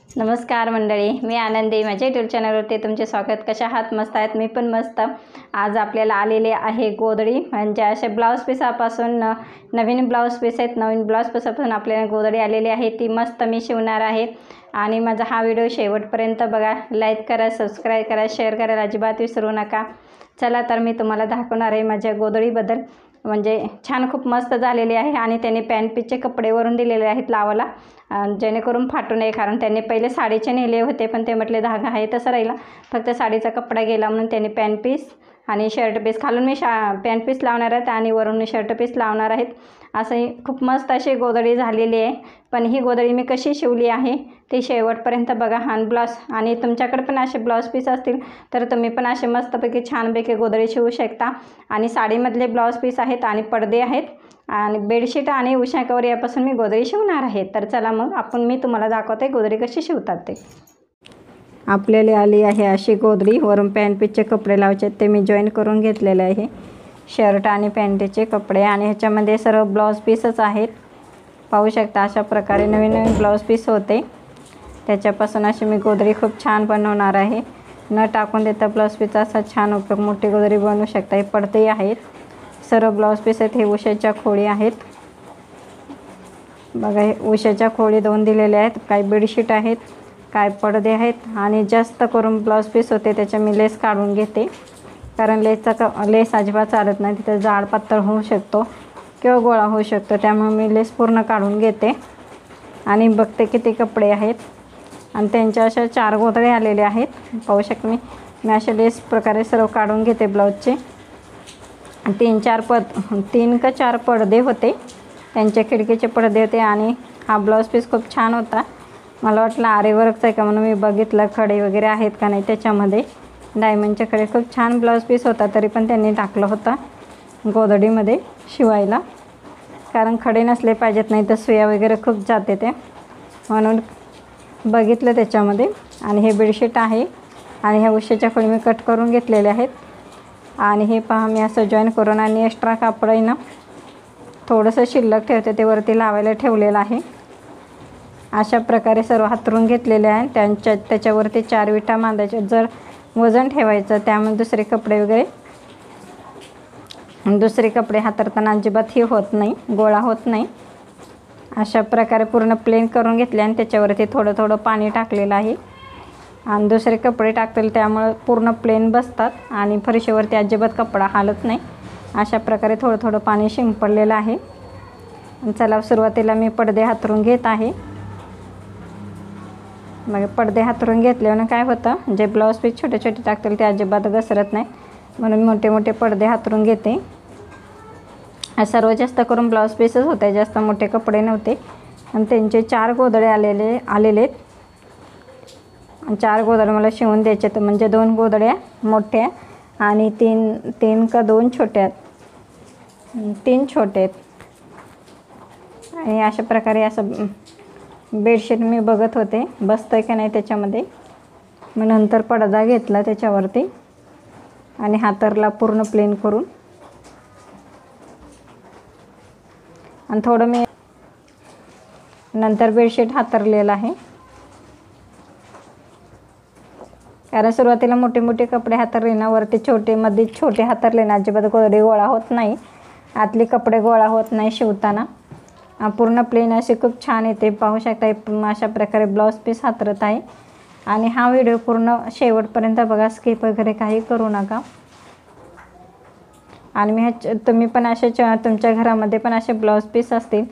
नमस्कार मंडळी, मी आनंदी. माझ्या यूट्यूब चॅनलवरती तुमचे स्वागत. कशा आहात? मस्त आहेत? मी पण मस्त. आज आपल्याला आलेले आहे गोधडी, म्हणजे असे ब्लाऊज पीसापासून नवीन ब्लाऊज पीस आहेत. नवीन ब्लाऊज पीसापासून आपल्याला गोधडी आलेली आहे, ती मस्त मी शिवणार आहे. आणि माझा हा व्हिडिओ शेवटपर्यंत बघा. लाईक करा, सबस्क्राईब करा, शेअर करायला अजिबात विसरू नका. चला तर मी तुम्हाला दाखवणार आहे माझ्या गोधडीबद्दल. म्हणजे छान, खूप मस्त झालेली आहे. आणि त्यांनी पॅन्ट पीसचे कपडे वरून दिलेले आहेत लावायला, जेणेकरून फाटू नये. कारण त्यांनी पहिले साडीचे नेले होते, पण ते म्हटले धागा आहे तसं राहिला, फक्त साडीचा कपडा गेला, म्हणून त्यांनी पॅन्ट पीस आणि शर्ट पीस, खालून मी पॅन्ट पीस लावणार आहेत आणि वरून मी शर्ट पीस लावणार आहेत. असं खूप मस्त अशी गोधडी झालेली आहे. पण ही गोधडी मी कशी शिवली आहे ते शेवटपर्यंत बघा. हँड ब्लाऊज, आणि तुमच्याकडे पण असे ब्लाऊज पीस असतील तर तुम्ही पण असे मस्तपैकी छानपैकी गोधडी शिवू शकता. आणि साडीमधले ब्लाऊज पीस आहेत आणि पडदे आहेत आणि बेडशीट आणि उषा कवर यापासून मी गोधडी शिवणार आहे. तर चला मग मी तुम्हाला दाखवते गोधडी कशी शिवतात ते. आपल्याला आली आहे अशी गोधडी. वरून पॅन्ट पीसचे कपडे लावायचे, ते मी जॉईन करून घेतलेले आहे. शर्ट आणि पॅन्टीचे कपडे, आणि ह्याच्यामध्ये सर्व ब्लाऊज पीसच आहेत. पाहू शकता अशा प्रकारे नवीन नवीन ब्लाऊज पीस होते. त्याच्यापासून अशी मी गोधडी खूप छान बनवणार आहे. न टाकून देता ब्लाऊज पीसचा असा छान उपयोग मोठी गोधडी बनवू शकता. हे पडदे आहेत, सर्व ब्लाऊज पीस आहेत. हे उशाच्या खोळी आहेत बघा. हे उशाच्या खोळी 2 दिलेल्या आहेत. काही बेडशीट आहेत, काय पडदे आहेत. आणि जास्त करून ब्लाऊज पीस होते त्याच्या मी लेस काढून घेते, कारण लेस अजिबात चालत नाही. तिथे जाड पातळ होऊ शकतो किंवा गोळा होऊ शकतो, त्यामुळे मी लेस पूर्ण काढून घेते. आणि बघते किती कपडे आहेत. आणि त्यांच्या अशा 4 गोधड्या आलेल्या आहेत. पाहू शकता मी अशा लेस प्रकारे सर्व काढून घेते. ब्लाऊजचे 3 का 4 पडदे होते, त्यांच्या खिडकीचे पडदे होते. आणि हा ब्लाऊज पीस खूप छान होता. मला वाटलं आरी वर्कचा आहे का म्हणून मी बघितलं खडे वगैरे आहेत का नाही त्याच्यामध्ये. डायमंडचे खडे, खूप छान ब्लाऊज पीस होता. तरी पण त्यांनी टाकलं होता गोधडीमध्ये शिवायला, कारण खडे नसले पाहिजेत, नाही तर सुया वगैरे खूप जाते ते, म्हणून बघितलं त्याच्यामध्ये. आणि हे बेडशीट आहे. आणि ह्या उशाच्या खोळी मी कट करून घेतलेले आहेत. आणि हे पहा मी असं जॉईन करून, आणि एक्स्ट्रा कापड आहे ना थोडंसं शिल्लक ठेवते, ते वरती लावायला ठेवलेलं आहे. अशा प्रकारे सर्व हातरून घेतलेले आहे. त्याच्यावरती 4 विटा बांधायच्या. जर वजन ठेवायचं, त्यामुळे दुसरे कपडे हातरताना अजिबात हे होत नाही, गोळा होत नाही. अशा प्रकारे पूर्ण प्लेन करून घेतले, आणि त्याच्यावरती थोडं थोडं पाणी टाकलेलं आहे. आणि दुसरे कपडे टाकतील त्यामुळे पूर्ण प्लेन बसतात, आणि फरशीवरती अजिबात कपडा हालत नाही. अशा प्रकारे थोडं थोडं पाणी शिंपडलेलं आहे. चला सुरुवातीला मी पडदे हातरून घेत आहे. मग पडदे हातरून घेतल्यावर काय होतं, जे ब्लाऊज पीस छोटे छोटे टाकतील ते अजिबात घसरत नाही, म्हणून मोठे मोठे पडदे हातरून घेते. सर्व जास्त करून ब्लाऊज पीसच होते, जास्त मोठे कपडे नव्हते. आणि त्यांचे 4 गोधडे आलेले आहेत. 4 गोधड्या मला शिवून द्यायचे, तर म्हणजे 2 गोधड्या मोठ्या आणि 3 का 2 छोट्या, 3 छोटे आहेत. आणि अशा प्रकारे असं बेडशीट मी बघत होते बसतंय का नाही त्याच्यामध्ये. मग नंतर पडदा घेतला त्याच्यावरती, आणि हातरला पूर्ण प्लेन करून. आणि थोडं मी नंतर बेडशीट हातरलेलं आहे, कारण सुरुवातीला मोठे मोठे कपडे हातरले ना, वरती छोटे, मध्ये छोटे हातरले ना, अजिबात गोधडी गोळा होत नाही. आतले कपडे गोळा होत नाही शिवताना. पूर्ण प्लेन असे खूप छान येते. पाहू शकता अशा प्रकारे ब्लाऊज पीस हातरत आहे. आणि हा व्हिडिओ पूर्ण शेवटपर्यंत बघा, स्किप वगैरे काही करू नका. आणि तुम्ही पण असे तुमच्या घरामध्ये पण असे ब्लाऊज पीस असतील,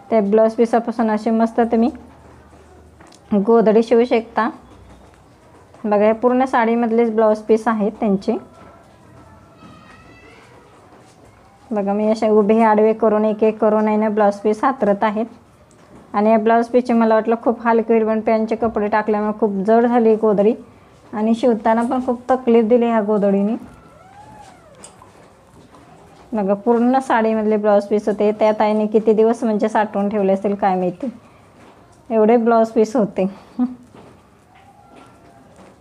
त्या ब्लाऊज पीसापासून असे मस्त तुम्ही गोधडी शिवू शकता. बघा, हे पूर्ण साडीमधलेच ब्लाऊज पीस आहेत त्यांचे. बघा, मी असे उभे आडवे करून एक एक करून आहे ना ब्लाऊज पीस हातरत आहेत. आणि या ब्लाऊज पीसचे मला वाटलं खूप हलके होईल, पण पॅन्टचे कपडे टाकल्यामुळे खूप जड झाली गोधडी, आणि शिवताना पण खूप तकलीफ दिली ह्या गोधडीने. बघा, पूर्ण साडीमधले ब्लाऊज पीस होते. त्यात आईने किती दिवस म्हणजे साठवून ठेवले असेल काय माहिती, एवढे ब्लाऊज पीस होते.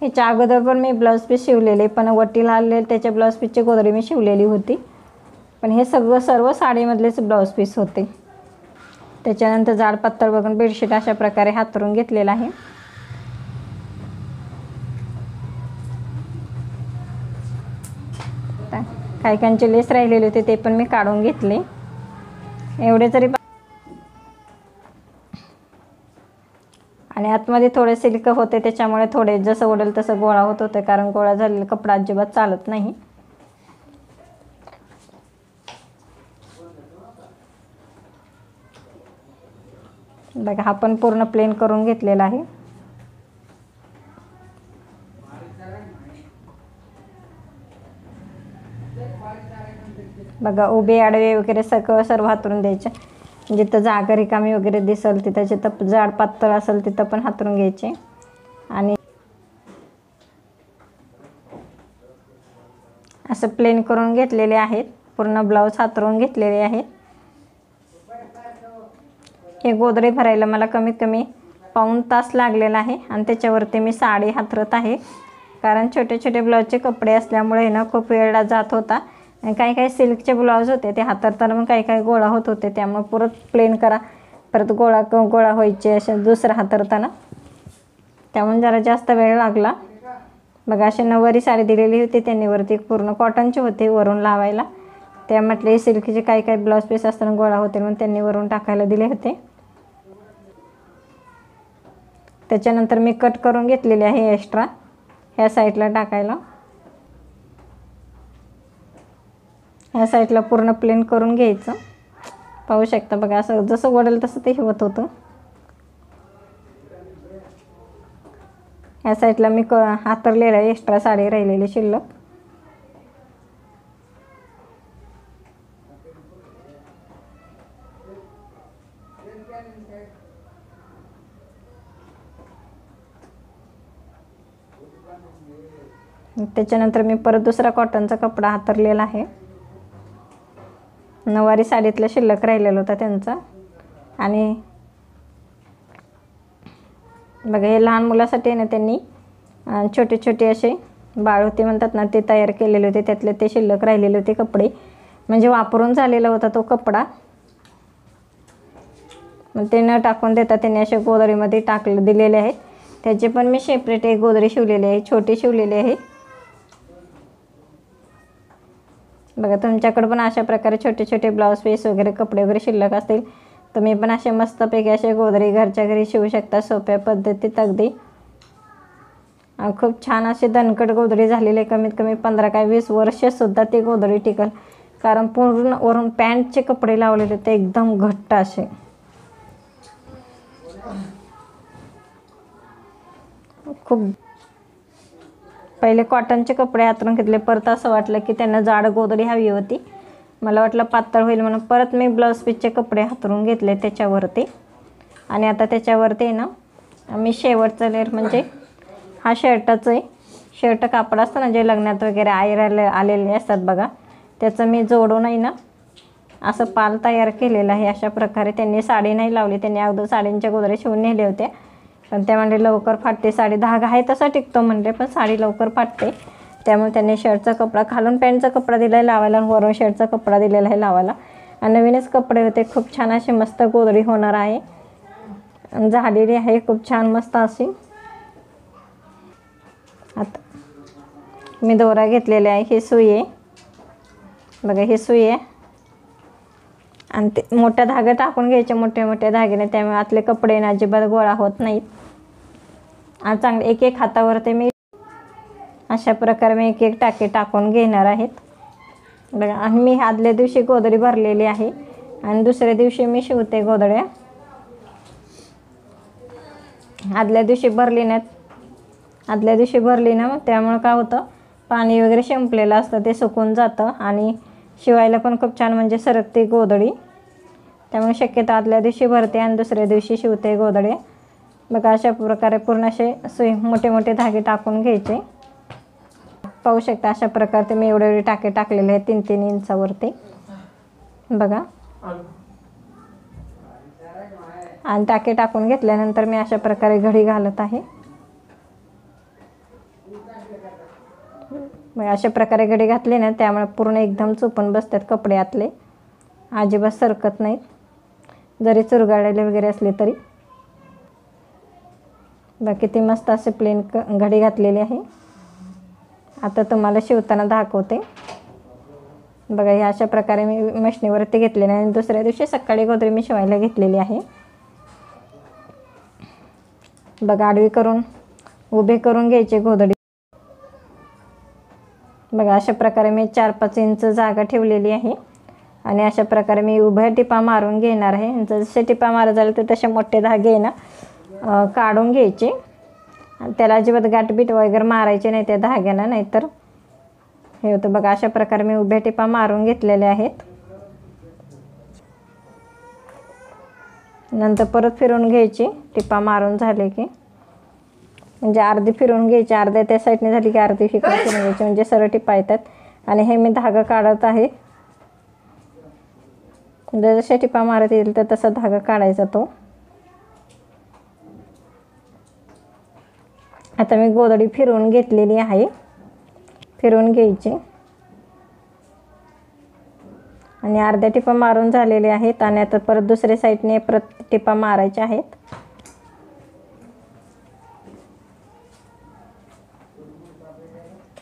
ह्याच्या अगोदर पण मी ब्लाऊज पीस शिवलेले, पण वटीला आलेले त्याच्या ब्लाऊज पीसची गोधडी मी शिवलेली होती. पण हे सर्व साडीमधलेच ब्लाऊज पीस होते. त्याच्यानंतर जाड पातळ बघून बेडशीट अशा प्रकारे हातरून घेतलेला आहे. काही काहींचे लेस राहिलेले होते ते पण मी काढून घेतले. एवढे जरी आणि आतमध्ये थोडे सिल्क होते त्याच्यामुळे थोडे जसं ओढेल तसं गोळा होत होते, कारण गोळा झालेला कपडा अजिबात चालत नाही. बघा हा पण पूर्ण प्लेन करून घेतलेला आहे. बघा उभे आडवे वगैरे सगळं सर्व हातरून द्यायचे. जिथं जागा रिकामी वगैरे दिसेल तिथं, जिथं जाड पातळ असेल तिथं पण हातरून घ्यायचे. आणि असं प्लेन करून घेतलेले आहेत. पूर्ण ब्लाऊज हातरून घेतलेले आहेत. हे गोदडे भरायला मला कमीत कमी पाऊण तास लागलेला आहे आणि त्याच्यावरती मी साडी हातरत आहे, कारण छोटे छोटे ब्लाऊजचे कपडे असल्यामुळे ना खूप वेळ जात होता. आणि काही काही सिल्कचे ब्लाऊज होते ते हातरताना मग काही काही गोळा होत होते, त्यामुळे परत प्लेन करा, परत गोळा व्हायचे असे दुसरं हातरताना, त्यामुळे जरा जास्त वेळ लागला. बघा अशी नऊवारी साडी दिलेली होती त्यांनी, वरती पूर्ण कॉटनचे होते वरून लावायला. त्या म्हटले सिल्कचे काही काही ब्लाऊज पीस असताना गोळा होते म्हणून त्यांनी वरून टाकायला दिले होते. त्याच्यानंतर मी कट करून घेतलेले आहे एक्स्ट्रा ह्या साईडला टाकायला. ह्या साईडला पूर्ण प्लेन करून घ्यायचं. पाहू शकता बघा असं जसं ओढेल तसं ते होत होतं. ह्या साईडला मी हातरलेलं आहे एक्स्ट्रा साडी राहिलेली शिल्लक. त्याच्यानंतर मी परत दुसरा कॉटनचा कपडा हातरलेला आहे. नऊवारी साडीतला शिल्लक राहिलेला होता त्यांचा. आणि बघा हे लहान मुलासाठी ना त्यांनी छोटे छोटे असे बाळ होते म्हणतात ना ते तयार केलेले होते, त्यातले ते शिल्लक राहिलेले होते कपडे, म्हणजे वापरून झालेला होता तो कपडा. मग ते न टाकून देता त्यांनी असे गोदडीमध्ये दिलेले आहेत. त्याचे पण मी सेपरेट एक गोदडी शिवलेली आहे, छोटी शिवलेली आहे. बघा तुमच्याकडे पण अशा प्रकारे छोटे छोटे ब्लाऊज पीस वगैरे कपडे वगैरे शिल्लक असतील तर मी पण असे मस्तपैकी असे गोदडी घरच्या घरी शिवू शकता सोप्या पद्धतीत अगदी. खूप छान असे दणकट गोदडी झालेले, कमीत कमी 15 काय 20 वर्षसुद्धा ती गोदडी टिकल, कारण पूर्ण वरून पॅन्टचे कपडे लावलेले ते एकदम घट्ट असे. खूप पहिले कॉटनचे कपडे हातरून घेतले, परत असं वाटलं की त्यांना जाड गोदडी हवी होती. मला वाटलं पातळ होईल म्हणून परत मी ब्लाऊज पीसचे कपडे हातरून घेतले त्याच्यावरती. आणि आता त्याच्यावरती ना मी शेवटचं लेअर म्हणजे हा शर्टाचं आहे. शर्ट कापड असतं ना जे लग्नात वगैरे आलेले असतात बघा, त्याचं मी जोडूनही ना असं पाल तयार केलेलं आहे. अशा प्रकारे त्यांनी साडी नाही लावली, त्यांनी अगोदर साडींच्या गोदड्या शिवून नेले होते, पण ते म्हणले लवकर फाटते साडी, धागा आहे तसा टिकतो म्हणले पण साडी लवकर फाटते, त्यामुळे त्यांनी शर्टचा कपडा खालून पॅन्टचा कपडा दिला आहे लावायला आणि वरून शर्टचा कपडा दिलेला आहे लावायला. आणि नवीनच कपडे होते, खूप छान अशी मस्त गोदडी होणार आहे, झालेली आहे खूप छान मस्त अशी. आता मी दोरा घेतलेला आहे, ही सुई आहे बघा, ही सुई आहे आणि ते मोठ्या धागे टाकून घ्यायचे, मोठे मोठे धागेने, त्यामुळे आतले कपडे ना अजिबात गोळा होत नाहीत. आणि चांगले एक एक हातावरती मी अशा प्रकारे मी एक एक टाके टाकून घेणार आहेत बघा. आणि मी आदल्या दिवशी गोदडी भरलेली आहे आणि दुसऱ्या दिवशी मी शिवते गोदड्या. आदल्या दिवशी भरली ना मग त्यामुळे काय होतं, पाणी वगैरे शिंपलेलं असतं ते सुकून जातं आणि शिवायला पण खूप छान म्हणजे सरकते गोदडी, त्यामुळे शक्यतो आदल्या दिवशी भरते आणि दुसऱ्या दिवशी शिवते गोदड्या. बघा अशा प्रकारे पूर्ण असे सुई मोठे मोठे धागे टाकून घ्यायचे. पाहू शकता अशा प्रकारे मी एवढे टाके टाकलेले आहेत 3-3 इंचावरती बघा. आणि टाके टाकून घेतल्यानंतर मी अशा प्रकारे घडी घालत आहे. अशा प्रकारे घडी घातली ना त्यामुळे पूर्ण एकदम चुपून बसतात कपडे आतले, अजिबात सरकत नाहीत, जरी चुरगाळलेले वगैरे असले तरी. बघा किती मस्त असे प्लेन घडी घातलेली आहे. आता तुम्हाला शिवताना दाखवते. बघा हे अशा प्रकारे मी मशनीवरती घेतलेले आहे आणि दुसऱ्या दिवशी सकाळी गोधडी मी शिवायला घेतलेली आहे. बघा आडवी करून उभे करून घ्यायचे गोधडी. बघा अशा प्रकारे मी 4-5 इंच जागा ठेवलेली आहे आणि अशा प्रकारे मी उभ्या टिपा मारून घेणार आहे. जसे टिपा मारा झाले तर तसे मोठे धागे ना काढून घ्यायचे. त्याला अजिबात गाठबीट वगैरे मारायचे नाही त्या धाग्याला, नाहीतर हे होतं. बघा अशा प्रकारे मी उभ्या टिपा मारून घेतलेल्या आहेत. नंतर परत फिरून घ्यायची टिपा मारून झाले की, म्हणजे अर्धी फिरून घ्यायची, अर्ध्या त्या साईडने झाली की अर्धी फिरून घ्यायची, म्हणजे सरळ टिपा येतात. आणि हे मी धागा काढत आहे. जशा टिपा मारत येईल तर तसा धागा काढायचा तो. आता मी गोधडी फिरवून घेतलेली आहे. फिरवून घ्यायची आणि अर्ध्या टिपा मारून झालेले आहेत आणि आता परत दुसऱ्या साईडने परत टिपा मारायच्या आहेत.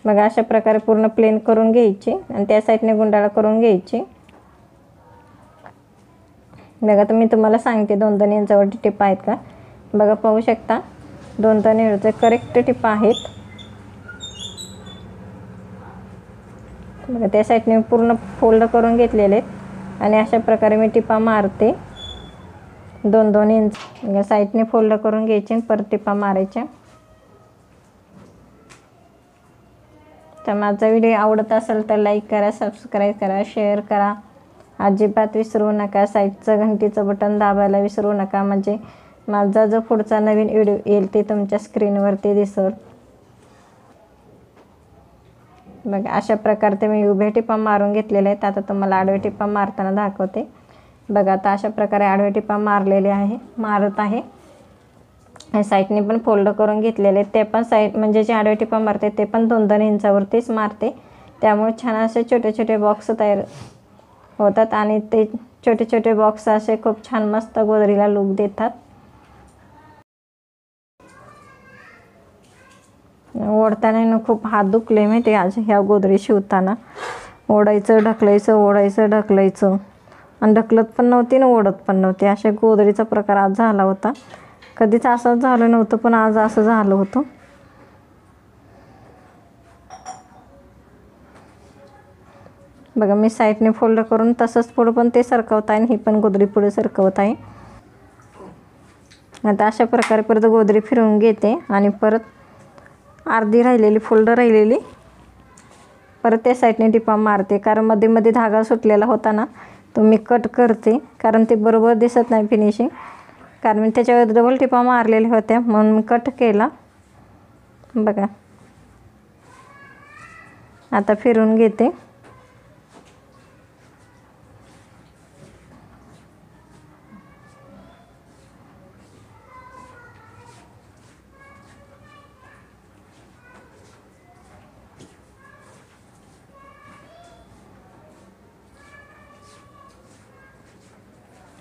बघा अशा प्रकारे पूर्ण प्लेन करून घ्यायची आणि त्या साईडने गुंडाळा करून घ्यायची. बघा तर मी तुम्हाला सांगते 2-2 इंचावरती टिपा आहेत का. बघा पाहू शकता 2-2 इंचाचे करेक्ट टिपा आहेत. बघा त्या साईडने पूर्ण फोल्ड करून घेतलेले आहेत आणि अशा प्रकारे मी टिपा मारते 2-2 इंच. बघा साईडने फोल्ड करून घ्यायचे परत टिपा मारायच्या. तर माझा व्हिडिओ आवडत असेल तर लाईक करा, सबस्क्राईब करा, शेअर करा. अजिबात विसरू नका. साईडचं घंटीचं बटन दाबायला विसरू नका, म्हणजे माझा जो पुढचा नवीन व्हिडिओ येईल ते तुमच्या स्क्रीनवरती दिसेल. बघा अशा प्रकारे मी उभ्या टिपा मारून घेतलेल्या आहेत. आता तुम्हाला आडव्या टिपा मारताना दाखवते. बघा आता अशा प्रकारे आडव्या टिपा मारलेले आहे, मारत आहे. साईडने पण फोल्ड करून घेतलेले आहेत. ते पण साईड म्हणजे जे आडव्या टिपा मारते ते पण 2-2 इंचावरतीच मारते. त्यामुळे छान असे छोटे छोटे बॉक्स तयार होतात आणि ते छोटे छोटे बॉक्स असे खूप छान मस्त गोधडीला लुक देतात. ओढताना खूप हात दुखले मी ते आज ह्या गोधडी शिवताना. ओढायचं ढकलायचं, ओढायचं ढकलायचं आणि ढकलत पण नव्हती आणि ओढत पण नव्हती. अशा गोधडीचा प्रकार आज झाला होता. कधीच असं झालं नव्हतं पण आज असं झालं होतं. बघा मी साईडने फोल्ड करून तसंच पुढं पण ते सरकवत आहे आणि ही पण गोधडी पुढे सरकवत आहे. आता अशा प्रकारे परत गोधडी फिरवून घेते आणि परत अर्धी राहिलेली फोल्ड राहिलेली परत त्या साईडने टिपा मारते. कारण मध्ये मध्ये धागा सुटलेला होता ना तो मी कट करते, कारण ते बरोबर दिसत नाही फिनिशिंग. कारण मी त्याच्यावर डबल टिपा मारलेल्या होत्या म्हणून मी कट केला. बघा आता फिरून घेते.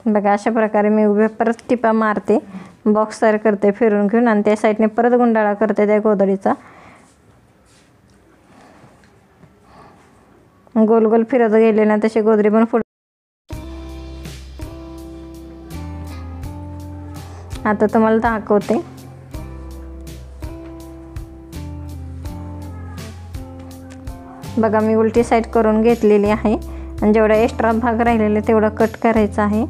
बघा अशा प्रकारे मी उभे परत टिपा मारते, बॉक्स तयार करते फिरून घेऊन आणि त्या साईडने परत गुंडाळा करते त्या गोधडीचा. गोल गोल फिरत गेले ना तसे गोधडी पण पुढे. आता तुम्हाला दाखवते. बघा मी उलटी साईड करून घेतलेली आहे आणि जेवढा एक्स्ट्रा भाग राहिलेला तेवढा कट करायचा आहे.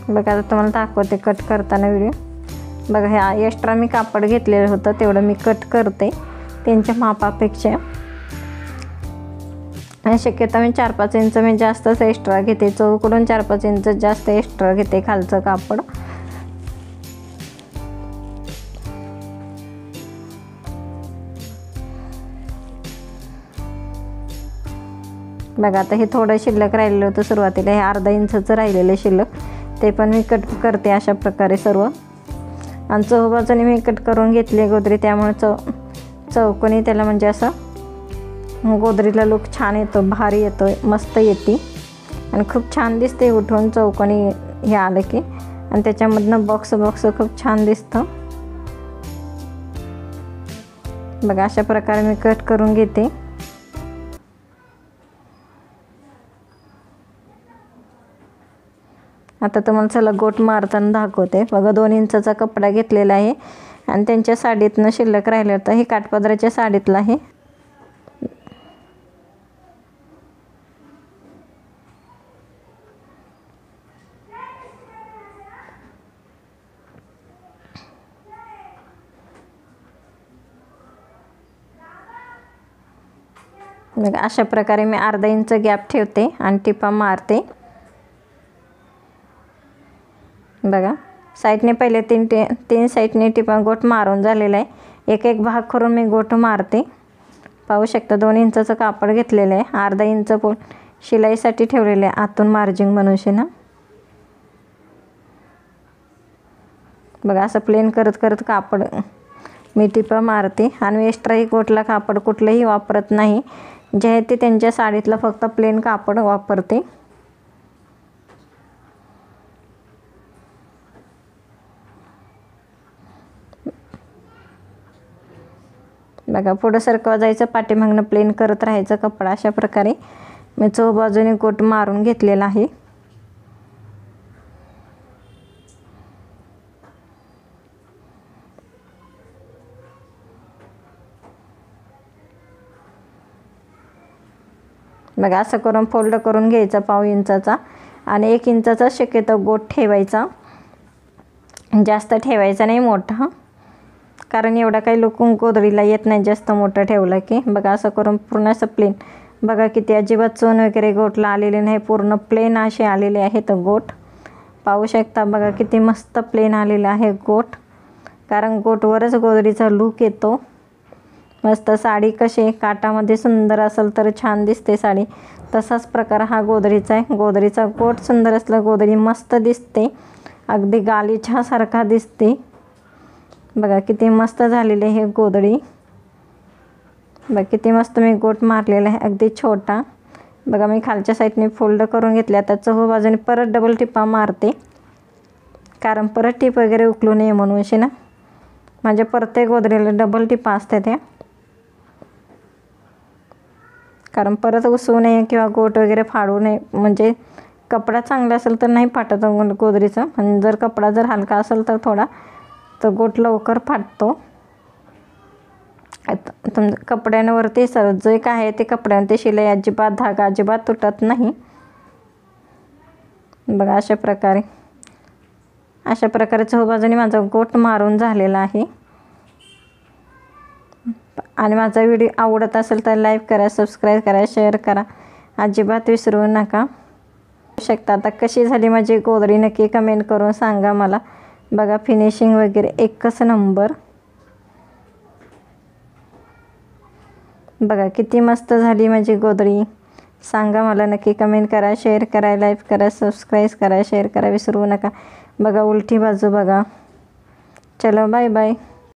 बघा आता तुम्हाला दाखवते कट करताना व्हिडिओ. बघा हे एक्स्ट्रा मी कापड घेतलेलं होतं तेवढं मी कट करते त्यांच्या मापापेक्षा. आणि शक्यतो मी 4-5 इंच मी जास्तच एक्स्ट्रा घेते, चौकडून 4-5 इंच जास्त एक्स्ट्रा घेते खालचं कापड. बघा आता हे थोडं शिल्लक राहिलेलं होतं सुरुवातीला, हे अर्धा इंचाचं राहिलेलं शिल्लक ते पण मी कट करते अशा प्रकारे सर्व. आणि चौबाजूने मी कट करून घेतली गोधडी, त्यामुळे चौकोनी त्याला म्हणजे असं गोधडीला लुक छान येतो, भारी येतो, मस्त येते. आणि खूप छान दिसते उठून चौकोनी हे आलं की, आणि त्याच्यामधनं बॉक्स खूप छान दिसतं बघा. अशा प्रकारे मी कट करून घेते. आता तुम्हाला चला गोट मारताना दाखवते बघा. 2 इंचाचा कपडा घेतलेला आहे आणि त्यांच्या साडीतनं शिल्लक राहिलं होतं. हे काठपदराच्या साडीतलं आहे. बघा अशा प्रकारे मी अर्धा इंच गॅप ठेवते आणि टिपा मारते बघा. साईडने पहिले तीन साईडने टिपा गोट मारून झालेला आहे. एक भाग करून मी गोट मारते. पाहू शकता 2 इंचाचं कापड घेतलेलं आहे. अर्धा इंच शिलाईसाठी ठेवलेलं आहे आतून मार्जिंग बनवून ना बघा. असं प्लेन करत कापड मी टिपा मारते आणि एक्स्ट्राही गोटला कापड कुठलंही वापरत नाही. जे आहे ते त्यांच्या साडीतलं फक्त प्लेन कापड वापरते. बघा पुढं सरकवा जायचं, पाठीमागनं प्लेन करत राहायचं कपडा. अशा प्रकारे मी चौबाजूने गोट मारून घेतलेला आहे. बघा असं करून फोल्ड करून घ्यायचा 1/2 इंचाचा आणि 1 इंचाचा शक्यतो गोट ठेवायचा. जास्त ठेवायचा नाही मोठा, कारण एवढा काही लुकून गोधडीला येत नाही जास्त मोठं ठेवलं की. बघा असं करून पूर्ण असं प्लेन बघा किती अजिबात चोन वगैरे गोटला आलेले नाही. पूर्ण प्लेन असे आलेले आहेत गोट. पाहू शकता बघा किती मस्त प्लेन आलेलं आहे गोट, कारण गोटवरच गोधडीचा लूक येतो. मस्त साडी कशी काठामध्ये सुंदर असेल तर छान दिसते साडी, तसाच प्रकार हा गोधडीचा आहे. गोधडीचा गोट सुंदर असला गोधडी मस्त दिसते, अगदी गालिच्यासारखा दिसते. बघा किती मस्त झालेली आहे गोधडी. बघा किती मस्त मी गोट मारलेला आहे अगदी छोटा. बघा मी खालच्या साईडने फोल्ड करून घेतले. आता चहू बाजूने परत डबल टिपा मारते, कारण परत टिप वगैरे उकलू नये म्हणून अशी ना. माझ्या प्रत्येक गोधडीला डबल टिपा असते त्या, कारण परत उसवू नये किंवा गोट वगैरे फाडू नये. म्हणजे कपडा चांगला असेल तर नाही फाटत गोधडीचा, आणि जर कपडा जर हलका असेल तर थोडा तर गोट लवकर फाटतो. कपड्यांवरती जे काय आहे ते कपड्यांवरती शिलाई अजिबात, धागा अजिबात तुटत नाही. बघा अशा प्रकारे चहूबाजूने माझा गोट मारून झालेला आहे. आणि माझा व्हिडिओ आवडत असेल तर लाईक करा, सबस्क्राईब करा, शेअर करा, अजिबात विसरू नका. शकता आता कशी झाली माझी गोधडी नक्की कमेंट करून सांगा मला. बघा फिनिशिंग वगैरे एकच नंबर. बघा किती मस्त झाली माझी गोधडी. सांगा मला नक्की कमेंट करा, शेअर करा, लाईक करा, सबस्क्राईब करा, शेअर करा, विसरू नका. बघा उलटी बाजू बघा. चलो बाय बाय.